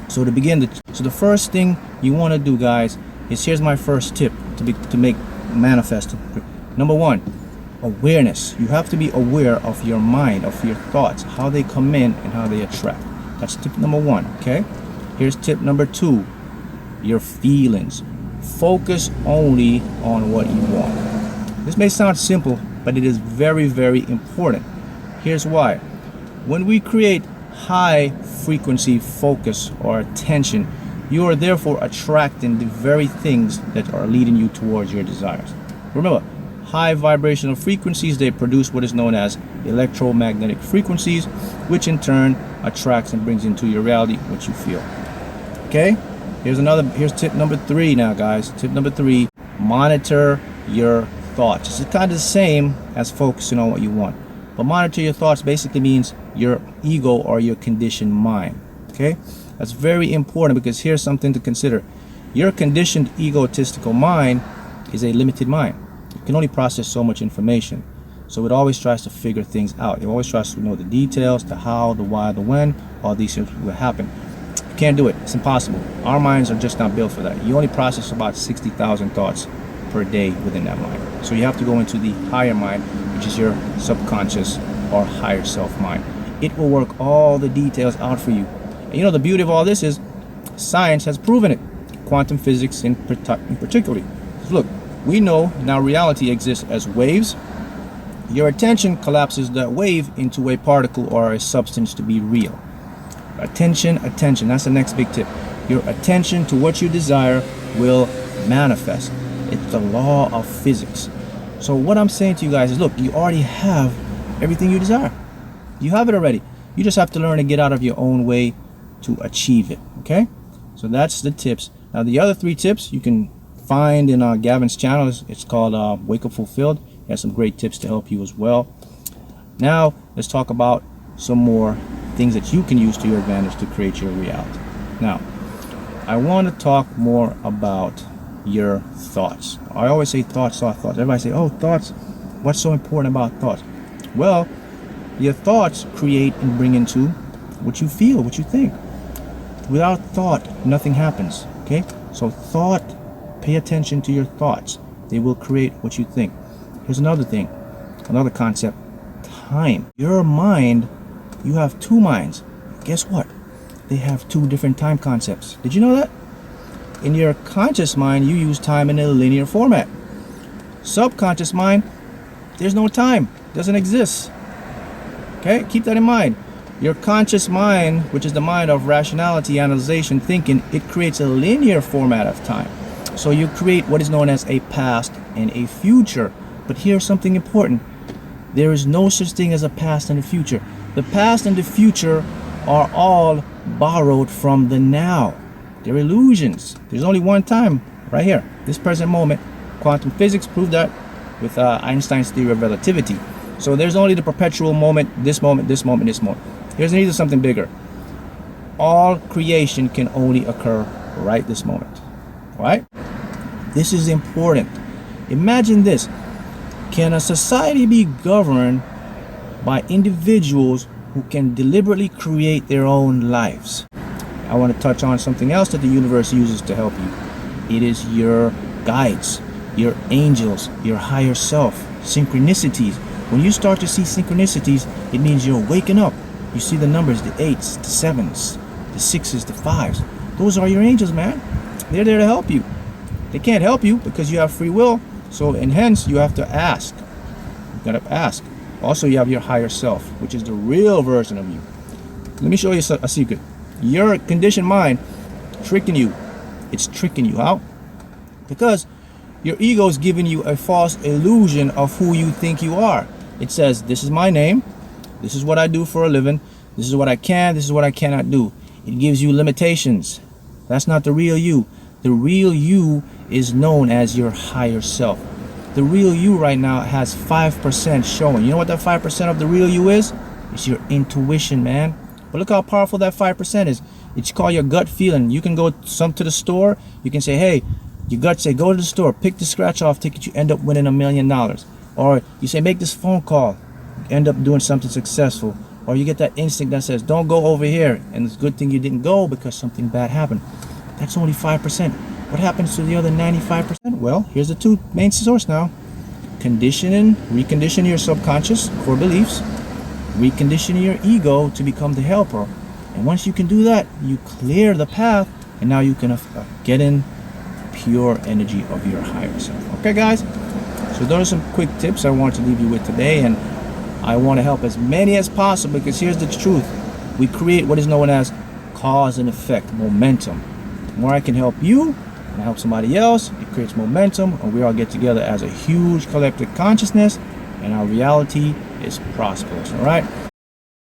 So to begin, the first thing you want to do, guys, is here's my first tip to make manifest. Number one, awareness. You have to be aware of your mind, of your thoughts, how they come in and how they attract. That's tip number one. Okay, here's tip number two, your feelings. Focus only on what you want. This may sound simple, but it is very, very important. Here's why. When we create high frequency focus or attention, you are therefore attracting the very things that are leading you towards your desires. Remember, high vibrational frequencies, they produce what is known as electromagnetic frequencies, which in turn attracts and brings into your reality what you feel. Okay, here's tip number three now, guys. Tip number three, monitor your thoughts. It's kind of the same as focusing on what you want, but monitor your thoughts basically means your ego or your conditioned mind. Okay, that's very important, because here's something to consider. Your conditioned egotistical mind is a limited mind. It can only process so much information, so it always tries to figure things out. It always tries to know the details, the how, the why, the when. All these things will happen. You can't do it. It's impossible. Our minds are just not built for that. You only process about 60,000 thoughts per day within that mind. So you have to go into the higher mind, which is your subconscious or higher self mind. It will work all the details out for you. And you know, the beauty of all this is science has proven it. Quantum physics in particular. Look, we know now reality exists as waves. Your attention collapses that wave into a particle or a substance to be real. Attention, that's the next big tip. Your attention to what you desire will manifest. It's the law of physics. So what I'm saying to you guys is, look, you already have everything you desire. You have it already. You just have to learn to get out of your own way to achieve it. Okay, so that's the tips. Now the other three tips you can find in Gavin's channel. It's called Wake Up Fulfilled. He has some great tips to help you as well. Now let's talk about some more things that you can use to your advantage to create your reality. Now I want to talk more about your thoughts. I always say thoughts. Everybody say, oh, thoughts, what's so important about thoughts? Well, your thoughts create and bring into what you feel, what you think. Without thought, nothing happens. Okay, so thought, pay attention to your thoughts. They will create what you think. Here's another thing, another concept: time. Your mind, you have two minds. Guess what? They have two different time concepts. Did you know that? In your conscious mind, you use time in a linear format. Subconscious mind, there's no time, doesn't exist. Okay, keep that in mind. Your conscious mind, which is the mind of rationality, analyzation, thinking, it creates a linear format of time. So you create what is known as a past and a future. But here's something important. There is no such thing as a past and a future. The past and the future are all borrowed from the now. They're illusions. There's only one time, right here, this present moment. Quantum physics proved that with Einstein's theory of relativity. So there's only the perpetual moment, this moment, this moment, this moment. Here's either something bigger. All creation can only occur right this moment. Right? This is important. Imagine this. Can a society be governed by individuals who can deliberately create their own lives? I want to touch on something else that the universe uses to help you. It is your guides, your angels, your higher self, synchronicities. When you start to see synchronicities, it means you're waking up. You see the numbers, the 8s, the 7s, the 6s, the 5s. Those are your angels, man. They're there to help you. They can't help you because you have free will. So, and hence, you have to ask. You gotta ask. Also, you have your higher self, which is the real version of you. Let me show you a secret. Your conditioned mind tricking you. It's tricking you. How? Because your ego is giving you a false illusion of who you think you are. It says, this is my name. This is what I do for a living. This is what I can. This is what I cannot do. It gives you limitations. That's not the real you. The real you is known as your higher self. The real you right now has 5% showing. You know what that 5% of the real you is? It's your intuition, man. But look how powerful that 5% is. It's called your gut feeling. You can go to the store. You can say, hey, your gut say, go to the store, pick the scratch off ticket. You end up winning $1 million. Or you say, make this phone call. You end up doing something successful. Or you get that instinct that says, don't go over here, and it's a good thing you didn't go because something bad happened. That's only 5%. What happens to the other 95%? Well, here's the two main source now. Recondition your subconscious core beliefs, recondition your ego to become the helper. And once you can do that, you clear the path, and now you can get in pure energy of your higher self. Okay, guys? So those are some quick tips I want to leave you with today, and I want to help as many as possible, because here's the truth. We create what is known as cause and effect, momentum. The more I can help you and help somebody else, it creates momentum, and we all get together as a huge collective consciousness, and our reality is prosperous. All right?